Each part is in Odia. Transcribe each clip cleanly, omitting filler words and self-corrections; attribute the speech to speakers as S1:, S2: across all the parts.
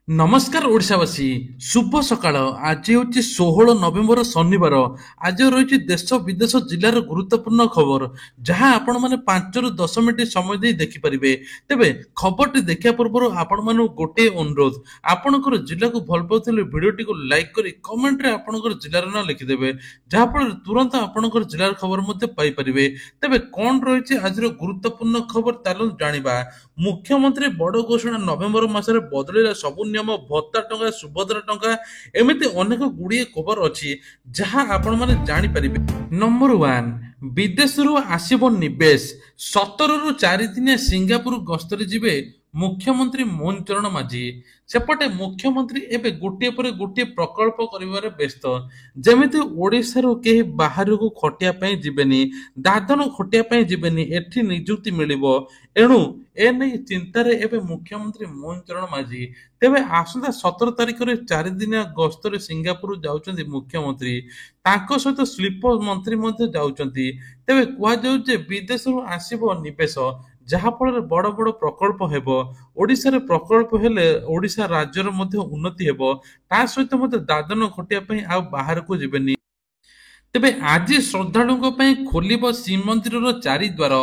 S1: ନମସ୍କାର ଓଡ଼ିଶାବାସୀ, ଶୁଭ ସକାଳ। ଆଜି ହେଉଛି 16 ନଭେମ୍ବର ଶନିବାର। ଆଜି ରହିଛି ଦେଶ ବିଦେଶ ଜିଲ୍ଲାର ଗୁରୁତ୍ୱପୂର୍ଣ୍ଣ ଖବର, ଯାହା ଆପଣମାନେ 5ରୁ 10 ମିନିଟ୍ ସମୟ ଦେଇ ଦେଖିପାରିବେ। ତେବେ ଖବରଟି ଦେଖିବା ପୂର୍ବରୁ ଆପଣମାନଙ୍କୁ ଗୋଟିଏ ଅନୁରୋଧ, ଆପଣଙ୍କର ଜିଲ୍ଲାକୁ ଭଲ ପାଉଥିଲେ ଭିଡ଼ିଓଟିକୁ ଲାଇକ୍ କରି କମେଣ୍ଟରେ ଆପଣଙ୍କର ଜିଲ୍ଲାର ନାଁ ଲେଖିଦେବେ, ଯାହାଫଳରେ ତୁରନ୍ତ ଆପଣଙ୍କର ଜିଲ୍ଲାର ଖବର ମଧ୍ୟ ପାଇପାରିବେ। ତେବେ କ'ଣ ରହିଛି ଆଜିର ଗୁରୁତ୍ୱପୂର୍ଣ୍ଣ ଖବର, ଚାଲନ୍ତୁ ଜାଣିବା। ମୁଖ୍ୟମନ୍ତ୍ରୀ ବଡ଼ ଘୋଷଣା, ନଭେମ୍ବର ମାସରେ ବଦଳିଲା ସବୁ ନିୟମ, ଭତ୍ତା ଟଙ୍କା, ସୁଭଦ୍ରା ଟଙ୍କା, ଏମିତି ଅନେକ ଗୁଡ଼ିଏ ଖବର ଅଛି ଯାହା ଆପଣମାନେ ଜାଣିପାରିବେ। ନମ୍ବର 1, ବିଦେଶରୁ ଆସିବ ନିବେଶ। 17ରୁ 4 ଦିନିଆ ସିଙ୍ଗାପୁର ଗସ୍ତରେ ଯିବେ ମୁଖ୍ୟମନ୍ତ୍ରୀ ମୋହନ ଚରଣ ମାଝୀ। ସେପଟେ ମୁଖ୍ୟମନ୍ତ୍ରୀ ଏବେ ଗୋଟିଏ ପରେ ଗୋଟିଏ ପ୍ରକଳ୍ପ କରିବାରେ ବ୍ୟସ୍ତ। ଯେମିତି ଓଡ଼ିଶାରୁ କେହି ବାହାରକୁ ଖଟିବା ପାଇଁ ଯିବେନି, ଦାଦନ ଖଟିବା ପାଇଁ ଯିବେନି, ଏଠି ନିଯୁକ୍ତି ମିଳିବ। ଏଣୁ ଏନେଇ ଚିନ୍ତାରେ ଏବେ ମୁଖ୍ୟମନ୍ତ୍ରୀ ମୋହନ ଚରଣ ମାଝୀ। ତେବେ ଆସନ୍ତା 17 ତାରିଖରେ 4 ଦିନିଆ ଗସ୍ତରେ ସିଙ୍ଗାପୁର ଯାଉଛନ୍ତି ମୁଖ୍ୟମନ୍ତ୍ରୀ। ତାଙ୍କ ସହିତ ଶିଳ୍ପ ମନ୍ତ୍ରୀ ମଧ୍ୟ ଯାଉଛନ୍ତି। ତେବେ କୁହାଯାଉଛି ଯେ ବିଦେଶରୁ ଆସିବ ନିବେଶ, ଯାହାଫଳରେ ବଡ଼ ବଡ଼ ପ୍ରକଳ୍ପ ହେବ। ଓଡ଼ିଶାରେ ପ୍ରକଳ୍ପ ହେଲେ ଓଡ଼ିଶା ରାଜ୍ୟର ମଧ୍ୟ ଉନ୍ନତି ହେବ। ତା ସହିତ ମଧ୍ୟ ଦାଦନ ଖଟିବା ପାଇଁ ଆଉ ବାହାରକୁ ଯିବେନି। ତେବେ ଆଜି ଶ୍ରଦ୍ଧାଳୁଙ୍କ ପାଇଁ ଖୋଲିବ ଶ୍ରୀମନ୍ଦିରର 4 ଦ୍ୱାର।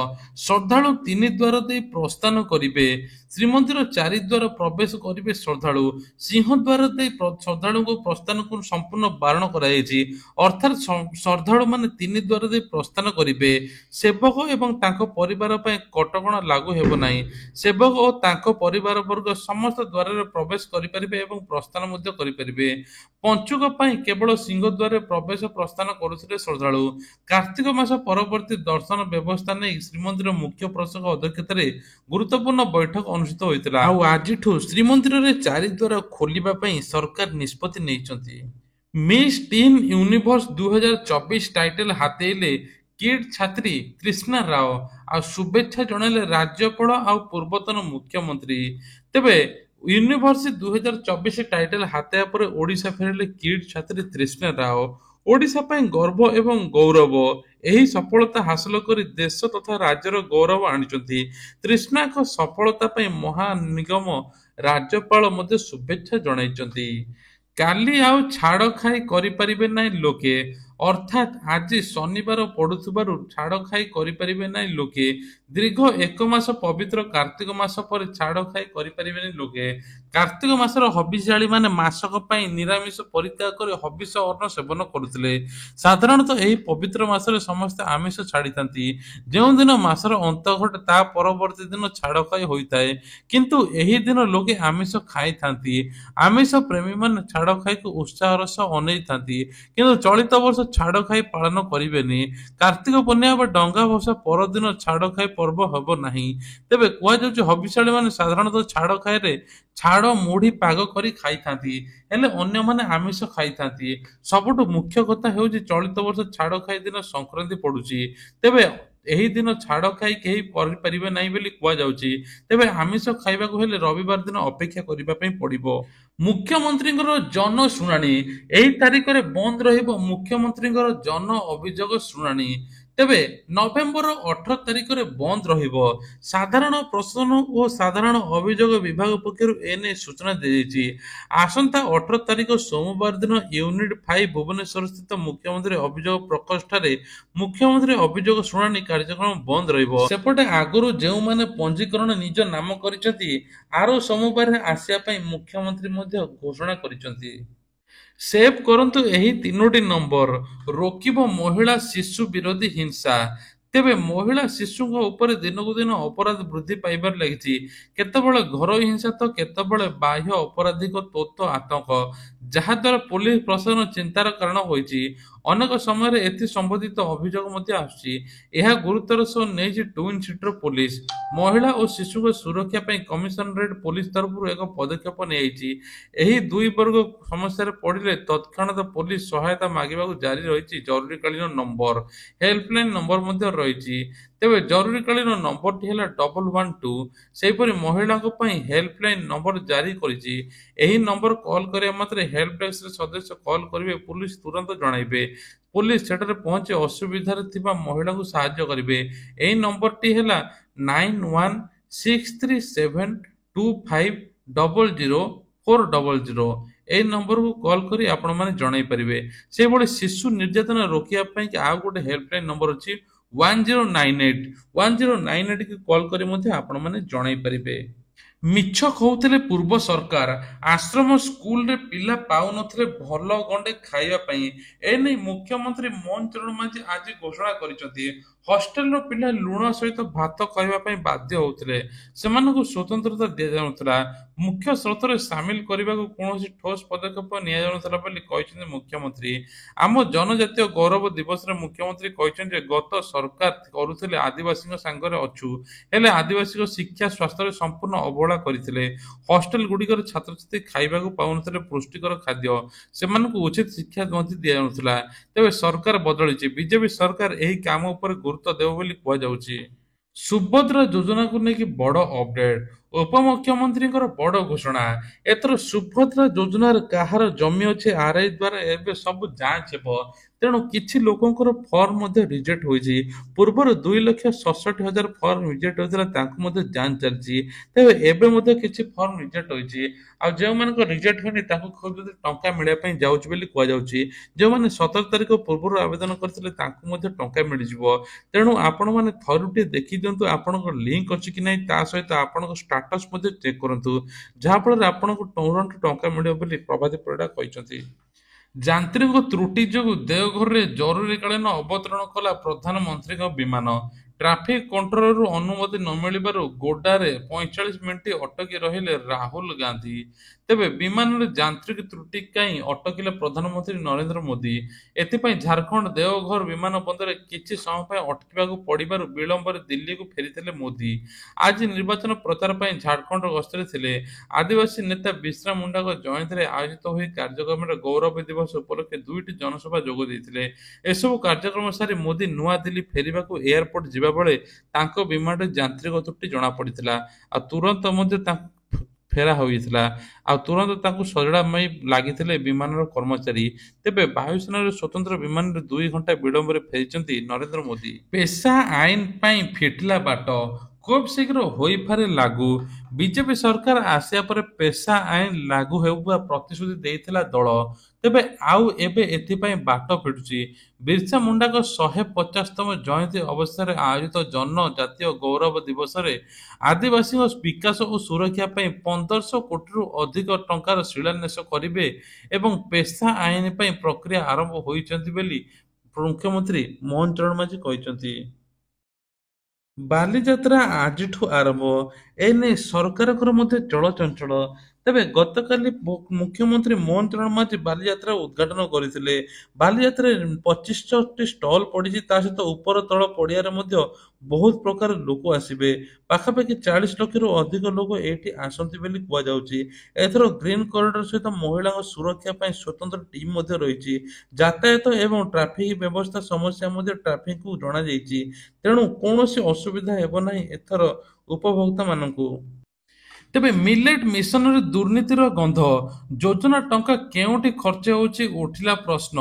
S1: ଶ୍ରଦ୍ଧାଳୁ 3 ଦ୍ୱାର ଦେଇ ପ୍ରସ୍ଥାନ କରିବେ। ଶ୍ରୀମନ୍ଦିର 4 ଦ୍ୱାର ପ୍ରବେଶ କରିବେ ଶ୍ରଦ୍ଧାଳୁ। ସିଂହ ଦ୍ୱାର ଦେଇ ଶ୍ରଦ୍ଧାଳୁଙ୍କ ପ୍ରସ୍ଥାନକୁ ସମ୍ପୂର୍ଣ୍ଣ ବାରଣ କରାଯାଇଛି। ଅର୍ଥାତ୍ ଶ୍ରଦ୍ଧାଳୁମାନେ 3 ଦ୍ୱାର ଦେଇ ପ୍ରସ୍ଥାନ କରିବେ। ସେବକ ଏବଂ ତାଙ୍କ ପରିବାର ପାଇଁ କଟକଣା ଲାଗୁ ହେବ ନାହିଁ। ସେବକ ଓ ତାଙ୍କ ପରିବାର ବର୍ଗ ସମସ୍ତ ଦ୍ୱାରରେ ପ୍ରବେଶ କରିପାରିବେ ଏବଂ ପ୍ରସ୍ଥାନ ମଧ୍ୟ କରିପାରିବେ। ପଞ୍ଚୁକ ପାଇଁ କେବଳ ସିଂହଦ୍ୱାରରେ ପ୍ରବେଶ ପ୍ରସ୍ଥାନ କରୁଥିଲେ ଶ୍ରଦ୍ଧାଳୁ। କାର୍ତ୍ତିକ ମାସ ପରବର୍ତ୍ତୀ ଦର୍ଶନ ବ୍ୟବସ୍ଥା ନେଇ ଶ୍ରୀମନ୍ଦିର ମୁଖ୍ୟ ପ୍ରଶାସକ ଅଧ୍ୟକ୍ଷତାରେ ଗୁରୁତ୍ୱପୂର୍ଣ୍ଣ ବୈଠକ ଅନୁଷ୍ଠିତ ହୋଇଥିଲା। ଆଉ ଆଜିଠୁ ଶ୍ରୀମନ୍ଦିରରେ 4 ଦ୍ୱାର ଖୋଲିବା ପାଇଁ ସରକାର ନିଷ୍ପତ୍ତି ନେଇଛନ୍ତି। ମିସ୍ ଟିନ୍ ୟୁନିଭର୍ସ 2024 ଟାଇଟଲ ହାତେଇଲେ କିଡ୍ ଛାତ୍ରୀ କ୍ରିଷ୍ଣା ରାଓ। ଆଉ ଶୁଭେଚ୍ଛା ଜଣାଇଲେ ରାଜ୍ୟପାଳ ଆଉ ପୂର୍ବତନ ମୁଖ୍ୟମନ୍ତ୍ରୀ। ତେବେ ୟୁନିଭର୍ସ 2024 ଟାଇଟଲ ହାତେଇବା ପରେ ଓଡ଼ିଶା ଫେରିଲେ କିଡ୍ ଛାତ୍ରୀ କ୍ରିଷ୍ଣା ରାଓ। ଓଡ଼ିଶା ପାଇଁ ଗର୍ବ ଏବଂ ଗୌରବ। ଏହି ସଫଳତା ହାସଲ କରି ଦେଶ ତଥା ରାଜ୍ୟର ଗୌରବ ଆଣିଛନ୍ତି। କ୍ରିଷ୍ଣାଙ୍କ ସଫଳତା ପାଇଁ ମହାନିଗମ ରାଜ୍ୟପାଳ ମଧ୍ୟ ଶୁଭେଚ୍ଛା ଜଣାଇଛନ୍ତି। କାଲି ଆଉ ଛାଡ଼ ଖାଇ କରିପାରିବେ ନାହିଁ ଲୋକେ। ଅର୍ଥାତ୍ ଆଜି ଶନିବାର ପଡୁଥିବାରୁ ଛାଡ଼ ଖାଇ କରିପାରିବେ ନାହିଁ ଲୋକେ। ଦୀର୍ଘ 1 ମାସ ପବିତ୍ର କାର୍ତ୍ତିକ ମାସ ପରେ ଛାଡ଼ ଖାଇ କରିପାରିବେନି ଲୋକେ। କାର୍ତ୍ତିକ ମାସର ହବିଷ୍ୟାଳୀମାନେ ମାସକ ପାଇଁ ନିରାମିଷ ପରିତ୍ୟାଗ କରି ହବିଷ ଅନ୍ନ ସେବନ କରୁଥିଲେ। ସାଧାରଣତଃ ଏହି ପବିତ୍ର ମାସରେ ସମସ୍ତେ ଆମିଷ ଛାଡ଼ିଥାନ୍ତି। ଯେଉଁଦିନ ମାସର ଅନ୍ତ ଘଟେ ତା ପରବର୍ତ୍ତୀ ଦିନ ଛାଡ଼ ଖାଇ ହୋଇଥାଏ। କିନ୍ତୁ ଏହି ଦିନ ଲୋକେ ଆମିଷ ଖାଇଥାନ୍ତି। ଆମିଷ ପ୍ରେମୀମାନେ ଛାଡ଼ ଖାଇକୁ ଉତ୍ସାହର ସହ ଅନେଇଥାନ୍ତି। କିନ୍ତୁ ଚଳିତ ବର୍ଷ ଛାଡ଼ ଖାଇ ପାଳନ କରିବେନି। କାର୍ତ୍ତିକ ପୂର୍ଣ୍ଣିମା ବା ଡଙ୍ଗା ଭସା ପରଦିନ ଛାଡ଼ ଖାଇ ପର୍ବ ହେବ ନାହିଁ। ତେବେ କୁହାଯାଉଛି ହବିଷ୍ୟାଳୀମାନେ ସାଧାରଣତଃ ଛାଡ଼ ଖାଇରେ ଛାଡ଼ ମୁଢ଼ି ପାଗ କରି ଖାଇଥାନ୍ତି, ହେଲେ ଅନ୍ୟମାନେ ଆମିଷ ଖାଇଥାନ୍ତି। ସବୁଠୁ ମୁଖ୍ୟ କଥା ହେଉଛି ଚଳିତ ବର୍ଷ ଛାଡ଼ ଖାଇ ଦିନ ସଂକ୍ରାନ୍ତି ପଡୁଛି। ତେବେ ଏହି ଦିନ ଛାଡ଼ ଖାଇ କେହି କରିପାରିବେ ନାହିଁ ବୋଲି କୁହାଯାଉଛି। ତେବେ ଆମିଷ ଖାଇବାକୁ ହେଲେ ରବିବାର ଦିନ ଅପେକ୍ଷା କରିବା ପାଇଁ ପଡ଼ିବ। ମୁଖ୍ୟମନ୍ତ୍ରୀଙ୍କର ଜନ ଶୁଣାଣି। ଏହି ତାରିଖରେ ବନ୍ଦ ରହିବ ମୁଖ୍ୟମନ୍ତ୍ରୀଙ୍କର ଜନ ଅଭିଯୋଗ ଶୁଣାଣି। ତେବେ ନଭେମ୍ବର 18 ତାରିଖରେ ବନ୍ଦ ରହିବ। ସାଧାରଣ ପ୍ରଶାସନ ଓ ସାଧାରଣ ଅଭିଯୋଗ ବିଭାଗ ପକ୍ଷରୁ ଏନେଇ ସୂଚନା ଦିଆଯାଇଛି। ଆସନ୍ତା 18 ତାରିଖ ସୋମବାର ଦିନ ୟୁନିଟ୍ 5 ଭୁବନେଶ୍ୱରସ୍ଥିତ ମୁଖ୍ୟମନ୍ତ୍ରୀ ଅଭିଯୋଗ ପ୍ରକୋଷ୍ଠରେ ମୁଖ୍ୟମନ୍ତ୍ରୀ ଅଭିଯୋଗ ଶୁଣାଣି କାର୍ଯ୍ୟକ୍ରମ ବନ୍ଦ ରହିବ। ସେପଟେ ଆଗରୁ ଯେଉଁମାନେ ପଞ୍ଜୀକରଣ ନିଜ ନାମ କରିଛନ୍ତି, ଆର ସୋମବାରରେ ଆସିବା ପାଇଁ ମୁଖ୍ୟମନ୍ତ୍ରୀ ମଧ୍ୟ ଘୋଷଣା କରିଛନ୍ତି। ସେଭ୍ କରନ୍ତୁ ଏହି 3ଟି ନମ୍ବର। ରୋକିବ ମହିଳା ଶିଶୁ ବିରୋଧୀ ହିଂସା। ତେବେ ମହିଳା ଶିଶୁଙ୍କ ଉପରେ ଦିନକୁ ଦିନ ଅପରାଧ ବୃଦ୍ଧି ପାଇବାରେ ଲାଗିଛି। କେତେବେଳେ ଘରୋଇ ହିଂସା ତ କେତେବେଳେ ବାହ୍ୟ ଅପରାଧିକ ତୋଥ ଆତଙ୍କ, ଯାହାଦ୍ୱାରା ପୋଲିସ ପ୍ରଶାସନ ଚିନ୍ତାର କାରଣ ହୋଇଛି। ଅନେକ ସମୟରେ ଏଥି ସମ୍ବନ୍ଧିତ ଅଭିଯୋଗ ମଧ୍ୟ ଆସୁଛି। ଏହା ଗୁରୁତ୍ୱର ସହ ନେଇଛି ଟ୍ୱିନ୍ ସିଟିର ପୋଲିସ। ମହିଳା ଓ ଶିଶୁଙ୍କ ସୁରକ୍ଷା ପାଇଁ କମିଶନରେଟ୍ ପୋଲିସ ତରଫରୁ ଏକ ପଦକ୍ଷେପ ନିଆଯାଇଛି। ଏହି ଦୁଇ ବର୍ଗ ସମସ୍ୟାରେ ପଡ଼ିଲେ ତତ୍କ୍ଷଣାତ୍ ପୋଲିସ ସହାୟତା ମାଗିବାକୁ ଜାରି ରହିଛି ଜରୁରୀକାଳୀନ ନମ୍ବର। ହେଲ୍ପଲାଇନ ନମ୍ବର ମଧ୍ୟ ରହିଛି। ତେବେ ଜରୁରୀକାଳୀନ ନମ୍ବରଟି ହେଲା 112। ସେହିପରି ମହିଳାଙ୍କ ପାଇଁ ହେଲ୍ପଲାଇନ ନମ୍ବର ଜାରି କରିଛି। ଏହି ନମ୍ବର କଲ୍ କରିବା ମାତ୍ରେ ହେଲ୍ପ ଡେସ୍କର ସଦସ୍ୟ କଲ୍ କରିବେ, ପୋଲିସ ତୁରନ୍ତ ଜଣାଇବେ। ପୋଲିସ ସେଠାରେ ପହଞ୍ଚି ଅସୁବିଧାରେ ଥିବା ମହିଳାଙ୍କୁ ସାହାଯ୍ୟ କରିବେ। ଏହି ନମ୍ବରଟି ହେଲା 9163725000। 400 এই ନମ୍ବରକୁ କଲ୍ କରି ଆପଣମାନେ ଜଣାଇ ପାରିବେ। ସେହିଭଳି ଶିଶୁ ନିର୍ଯାତନା ରୋକିବା ପାଇଁ ଆଉ ଗୋଟେ ହେଲ୍ପଲାଇନ୍ ନମ୍ବର ଅଛି 1098 1098 କି କଲ୍ କରି ମଧ୍ୟ ଆପଣମାନେ ଜଣାଇ ପାରିବେ। ମିଛ କହୁଥିଲେ ପୂର୍ବ ସରକାର, ଆଶ୍ରମ ସ୍କୁଲରେ ପିଲା ପାଉନଥିଲେ ଭଲ ଗଣ୍ଡେ ଖାଇବା ପାଇଁ। ଏନେଇ ମୁଖ୍ୟମନ୍ତ୍ରୀ ମୋହନ ଚରଣ ମାଝୀ ଆଜି ଘୋଷଣା କରିଛନ୍ତି। ହଷ୍ଟେଲର ପିଲା ଲୁଣ ସହିତ ଭାତ ଖାଇବା ପାଇଁ ବାଧ୍ୟ ହେଉଥିଲେ, ସେମାନଙ୍କୁ ସ୍ୱତନ୍ତ୍ରତା ଦିଆଯାଉନଥିଲା। ମୁଖ୍ୟ ସ୍ରୋତରେ ସାମିଲ କରିବାକୁ କୌଣସି ଠୋସ୍ ପଦକ୍ଷେପ ନିଆଯାଉନଥିଲା ବୋଲି କହିଛନ୍ତି ମୁଖ୍ୟମନ୍ତ୍ରୀ। ଆମ ଜନଜାତୀୟ ଗୌରବ ଦିବସରେ ମୁଖ୍ୟମନ୍ତ୍ରୀ କହିଛନ୍ତି ଯେ ଗତ ସରକାର କରୁଥିଲେ ଆଦିବାସୀଙ୍କ ସାଙ୍ଗରେ ଅଛୁ, ହେଲେ ଆଦିବାସୀଙ୍କ ଶିକ୍ଷା ସ୍ୱାସ୍ଥ୍ୟରେ ସମ୍ପୂର୍ଣ୍ଣ ଅବହେଳା କରିଥିଲେ। ହଷ୍ଟେଲ ଗୁଡ଼ିକରେ ଛାତ୍ରଛାତ୍ରୀ ଖାଇବାକୁ ପାଉନଥିଲେ ପୁଷ୍ଟିକର ଖାଦ୍ୟ, ସେମାନଙ୍କୁ ଉଚିତ ଶିକ୍ଷା ମଧ୍ୟ ଦିଆଯାଉନଥିଲା। ତେବେ ସରକାର ବଦଳିଛି, ବିଜେପି ସରକାର ଏହି କାମ ଉପରେ ଗୁରୁତ୍ୱ ଦେବ ବୋଲି କୁହାଯାଉଛି। ସୁଭଦ୍ରା ଯୋଜନାକୁ ନେଇକି ବଡ ଅପଡେଟ, ଉପମୁଖ୍ୟମନ୍ତ୍ରୀଙ୍କର ବଡ ଘୋଷଣା। ଏଥର ସୁଭଦ୍ରା ଯୋଜନାରେ କାହାର ଜମି ଅଛି ଆରଆଇ ଦ୍ୱାରା ଏବେ ସବୁ ଯାଞ୍ଚ ହେବ। ତେଣୁ କିଛି ଲୋକଙ୍କର ଫର୍ମ ମଧ୍ୟ ରିଜେକ୍ଟ ହୋଇଛି। ପୂର୍ବରୁ 2,67,000 ଫର୍ମ ରିଜେକ୍ଟ ହୋଇଥିଲା, ତାଙ୍କୁ ମଧ୍ୟ ଯାଞ୍ଚ ଚାଲିଛି। ତେବେ ଏବେ ମଧ୍ୟ କିଛି ଫର୍ମ ରିଜେକ୍ଟ ହୋଇଛି। ଆଉ ଯେଉଁମାନଙ୍କ ରିଜେକ୍ଟ ହୋଇନି ତାଙ୍କୁ ଖୁବ୍ ଜଲଦି ଟଙ୍କା ମିଳିବା ପାଇଁ ଯାଉଛି ବୋଲି କୁହାଯାଉଛି। ଯେଉଁମାନେ 17 ତାରିଖ ପୂର୍ବରୁ ଆବେଦନ କରିଥିଲେ ତାଙ୍କୁ ମଧ୍ୟ ଟଙ୍କା ମିଳିଯିବ। ତେଣୁ ଆପଣମାନେ ଥରୁଟିଏ ଦେଖିଦିଅନ୍ତୁ ଆପଣଙ୍କର ଲିଙ୍କ ଅଛି କି ନାହିଁ, ତା ସହିତ ଆପଣଙ୍କ ଷ୍ଟାଟସ୍ ମଧ୍ୟ ଚେକ୍ କରନ୍ତୁ, ଯାହାଫଳରେ ଆପଣଙ୍କୁ ତୁରନ୍ତ ଟଙ୍କା ମିଳିବ ବୋଲି ପ୍ରଭାତୀ ପରିଡ଼ା କହିଛନ୍ତି। ଯାନ୍ତ୍ରିକ ତ୍ରୁଟି ଯୋଗୁଁ ଦେଓଘରରେ ଜରୁରୀକାଳୀନ ଅବତରଣ କଲା ପ୍ରଧାନମନ୍ତ୍ରୀଙ୍କ ବିମାନ। ଟ୍ରାଫିକ କଣ୍ଟ୍ରୋଲରୁ ଅନୁମତି ନ ମିଳିବାରୁ ଗୋଡାରେ 45 ମିନିଟ୍ ଅଟକି ରହିଲେ ରାହୁଲ ଗାନ୍ଧୀ। ତେବେ ବିମାନରେ ଯାନ୍ତ୍ରିକ ତ୍ରୁଟି କାହିଁ ଅଟକିଲେ ପ୍ରଧାନମନ୍ତ୍ରୀ ନରେନ୍ଦ୍ର ମୋଦି? ଏଥିପାଇଁ ଝାରଖଣ୍ଡ ଦେଓଘର ବିମାନ ବନ୍ଦରରେ କିଛି ସମୟ ପାଇଁ ଅଟକିବାକୁ ପଡ଼ିବାରୁ ବିଳମ୍ବରେ ଦିଲ୍ଲୀକୁ ଫେରିଥିଲେ ମୋଦି। ଆଜି ନିର୍ବାଚନ ପ୍ରଚାର ପାଇଁ ଝାରଖଣ୍ଡ ଗସ୍ତରେ ଥିଲେ। ଆଦିବାସୀ ନେତା ବିର୍ସା ମୁଣ୍ଡାଙ୍କ ଜୟନ୍ତୀରେ ଆୟୋଜିତ ହୋଇ କାର୍ଯ୍ୟକ୍ରମରେ ଗୌରବ ଦିବସ ଉପଲକ୍ଷେ 2ଟି ଜନସଭା ଯୋଗ ଦେଇଥିଲେ। ଏସବୁ କାର୍ଯ୍ୟକ୍ରମ ସାରି ମୋଦି ନୂଆଦିଲ୍ଲୀ ଫେରିବାକୁ ଏୟାରପୋର୍ଟ ଯିବା ବେଳେ ତାଙ୍କ ବିମାନରେ ଯାନ୍ତ୍ରିକ ତ୍ରୁଟି ଜଣାପଡ଼ିଥିଲା। ଆଉ ତୁରନ୍ତ ମଧ୍ୟ ତାଙ୍କୁ ଫେରା ହୋଇଥିଲା। ଆଉ ତୁରନ୍ତ ତାଙ୍କୁ ସଜଡ଼ା ପାଇଁ ଲାଗିଥିଲେ ବିମାନର କର୍ମଚାରୀ। ତେବେ ବାୟୁସେନାର ସ୍ୱତନ୍ତ୍ର ବିମାନରେ 2 ଘଣ୍ଟା ବିଳମ୍ବରେ ଫେରିଛନ୍ତି ନରେନ୍ଦ୍ର ମୋଦି। ପେସା ଆଇନ ପାଇଁ ଫିଟିଲା ବାଟ, ଖୁବ୍ ଶୀଘ୍ର ହୋଇପାରେ ଲାଗୁ। ବିଜେପି ସରକାର ଆସିବା ପରେ ପେସା ଆଇନ ଲାଗୁ ହେଉଥିବା ପ୍ରତିଶ୍ରୁତି ଦେଇଥିଲା ଦଳ। ତେବେ ଆଉ ଏବେ ଏଥିପାଇଁ ବାଟ ଫିଟୁଛି। ବିର୍ସା ମୁଣ୍ଡାଙ୍କ 150ତମ ଜୟନ୍ତୀ ଅବସରରେ ଆୟୋଜିତ ଜନଜାତୀୟ ଗୌରବ ଦିବସରେ ଆଦିବାସୀଙ୍କ ବିକାଶ ଓ ସୁରକ୍ଷା ପାଇଁ 1500 କୋଟିରୁ ଅଧିକ ଟଙ୍କାର ଶିଳାନ୍ୟାସ କରିବେ ଏବଂ ପେସା ଆଇନ ପାଇଁ ପ୍ରକ୍ରିୟା ଆରମ୍ଭ ହୋଇଛନ୍ତି ବୋଲି ମୁଖ୍ୟମନ୍ତ୍ରୀ ମୋହନ ଚରଣ ମାଝୀ କହିଛନ୍ତି। ବାଲିଯାତ୍ରା ଆଜିଠୁ ଆରମ୍ଭ, ଏନେଇ ସରକାରଙ୍କର ମଧ୍ୟ ଚଳଚଞ୍ଚଳ। ତେବେ ଗତକାଲି ମୁଖ୍ୟମନ୍ତ୍ରୀ ମୋହନ ଚରଣ ମାଝୀ ବାଲିଯାତ୍ରା ଉଦ୍ଘାଟନ କରିଥିଲେ। ବାଲିଯାତ୍ରାରେ 25ଟି ଷ୍ଟଲ୍ ପଡ଼ିଛି, ତା ସହିତ ଉପର ତଳ ପଡ଼ିଆରେ ମଧ୍ୟ ବହୁତ ପ୍ରକାର ଲୋକ ଆସିବେ। ପାଖାପାଖି 40 ଲକ୍ଷରୁ ଅଧିକ ଲୋକ ଏଇଠି ଆସନ୍ତି ବୋଲି କୁହାଯାଉଛି। ଏଥର ଗ୍ରୀନ୍ କରିଡର ସହିତ ମହିଳାଙ୍କ ସୁରକ୍ଷା ପାଇଁ ସ୍ୱତନ୍ତ୍ର ଟିମ୍ ମଧ୍ୟ ରହିଛି। ଯାତାୟାତ ଏବଂ ଟ୍ରାଫିକ ବ୍ୟବସ୍ଥା ସମସ୍ୟା ମଧ୍ୟ ଟ୍ରାଫିକକୁ ଜଣାଯାଇଛି। ତେଣୁ କୌଣସି ଅସୁବିଧା ହେବ ନାହିଁ ଏଥର ଉପଭୋକ୍ତାମାନଙ୍କୁ। ତେବେ ମିଲେଟ୍ ମିଶନରେ ଦୁର୍ନୀତିର ଗନ୍ଧ, ଯୋଜନା ଟଙ୍କା କେଉଁଠି ଖର୍ଚ୍ଚ ହେଉଛି ଉଠିଲା ପ୍ରଶ୍ନ।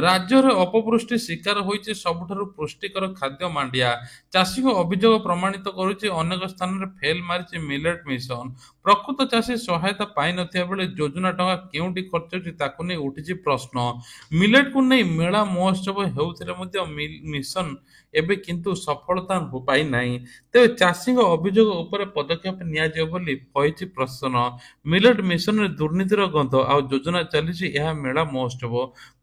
S1: ରାଜ୍ୟରେ ଅପପୁଷ୍ଟି ଶିକାର ହୋଇଛି ସବୁଠାରୁ ପୁଷ୍ଟିକର ଖାଦ୍ୟ ମାଣ୍ଡିଆ। ଚାଷୀଙ୍କ ଅଭିଯୋଗ ପ୍ରମାଣିତ କରୁଛି ଅନେକ ସ୍ଥାନରେ ଫେଲ ମାରିଛି ମିଲେଟ୍ ମିଶନ। ପ୍ରକୃତ ଚାଷୀ ସହାୟତା ପାଇନଥିବା ବେଳେ ଯୋଜନା ଟଙ୍କା କେଉଁଠି ଖର୍ଚ୍ଚ ହେଉଛି ତାକୁ ନେଇ ଉଠିଛି ପ୍ରଶ୍ନ। ମିଲେଟ୍କୁ ନେଇ ମେଳା ମହୋତ୍ସବ ହେଉଥିଲେ ମଧ୍ୟ ମିଶନ ଏବେ କିନ୍ତୁ ସଫଳତା ପାଇନାହିଁ। ତେବେ ଚାଷୀଙ୍କ ଅଭିଯୋଗ ଉପରେ ପଦକ୍ଷେପ ନିଆଯିବ ବୋଲି କହିଛି ପ୍ରଶାସନ। ମିଲେଟ୍ ମିଶନରେ ଦୁର୍ନୀତିର ଗନ୍ଧ, ଆଉ ଯୋଜନା ଚାଲିଛି ଏହା ମେଳା ମହୋତ୍ସବ।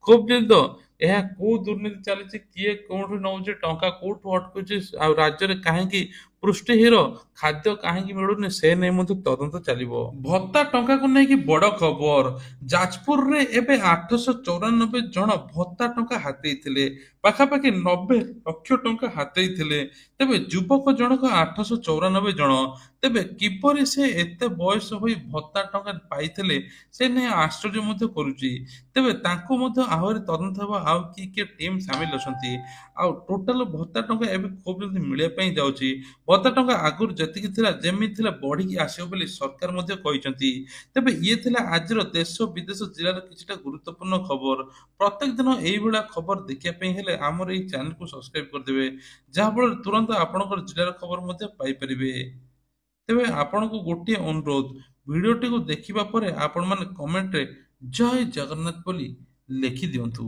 S1: ଖୁବ୍ ଜଲଦି ଏହା କୋଉ ଦୁର୍ନୀତି ଚାଲିଛି, କିଏ କୋଉଠୁ ନଉଛି, ଟଙ୍କା କୋଉଠୁ ଅଟକୁଛି, ଆଉ ରାଜ୍ୟରେ କାହିଁକି ପୃଷ୍ଟିହୀନ ଖାଦ୍ୟ କାହିଁକି ମିଳୁନି, ସେ ନେଇ ମଧ୍ୟ ତଦନ୍ତ ଚାଲିବ। ଭତ୍ତା ଟଙ୍କାକୁ ନେଇକି ବଡ ଖବର, ଯାଜପୁରରେ ଏବେ 894 ଜଣ ଭତ୍ତା ଟଙ୍କା ହାତେଇଥିଲେ। ପାଖାପାଖି 90 ଲକ୍ଷ ଟଙ୍କା ହାତେଇଥିଲେ। ତେବେ ଯୁବକ ଜଣକ 894 ଜଣ। ତେବେ କିପରି ସେ ଏତେ ବୟସ ହୋଇ ଭତ୍ତା ଟଙ୍କା ପାଇଥିଲେ, ସେ ନେଇ ଆଶ୍ଚର୍ଯ୍ୟ ମଧ୍ୟ କରୁଛି। ତେବେ ତାଙ୍କୁ ମଧ୍ୟ ଆହୁରି ତଦନ୍ତ ହେବ, ଆଉ କିଏ କିଏ ଟିମ୍ ସାମିଲ ଅଛନ୍ତି। ଆଉ ଟୋଟାଲ ଭତ୍ତା ଟଙ୍କା ଏବେ ଖୁବ୍ ଜଲଦି ମିଳିବା ପାଇଁ ଯାଉଛି। ଭତ୍ତା ଟଙ୍କା ଆଗରୁ ଯେତିକି ଥିଲା ଯେମିତି ଥିଲା ବଢିକି ଆସିବ ବୋଲି ସରକାର ମଧ୍ୟ କହିଛନ୍ତି। ତେବେ ଇଏ ଥିଲା ଆଜିର ଦେଶ ବିଦେଶ ଜିଲ୍ଲାର କିଛିଟା ଗୁରୁତ୍ୱପୂର୍ଣ୍ଣ ଖବର। ପ୍ରତ୍ୟେକ ଦିନ ଏଇଭଳିଆ ଖବର ଦେଖିବା ପାଇଁ ହେଲେ ଆମର ଏଇ ଚ୍ୟାନେଲକୁ ସବସ୍କ୍ରାଇବ କରିଦେବେ, ଯାହାଫଳରେ ତୁରନ୍ତ ଆପଣଙ୍କର ଜିଲ୍ଲାର ଖବର ମଧ୍ୟ ପାଇପାରିବେ। ତେବେ ଆପଣଙ୍କୁ ଗୋଟିଏ ଅନୁରୋଧ, ଭିଡ଼ିଓଟିକୁ ଦେଖିବା ପରେ ଆପଣମାନେ କମେଣ୍ଟରେ ଜୟ ଜଗନ୍ନାଥ ବୋଲି ଲେଖିଦିଅନ୍ତୁ।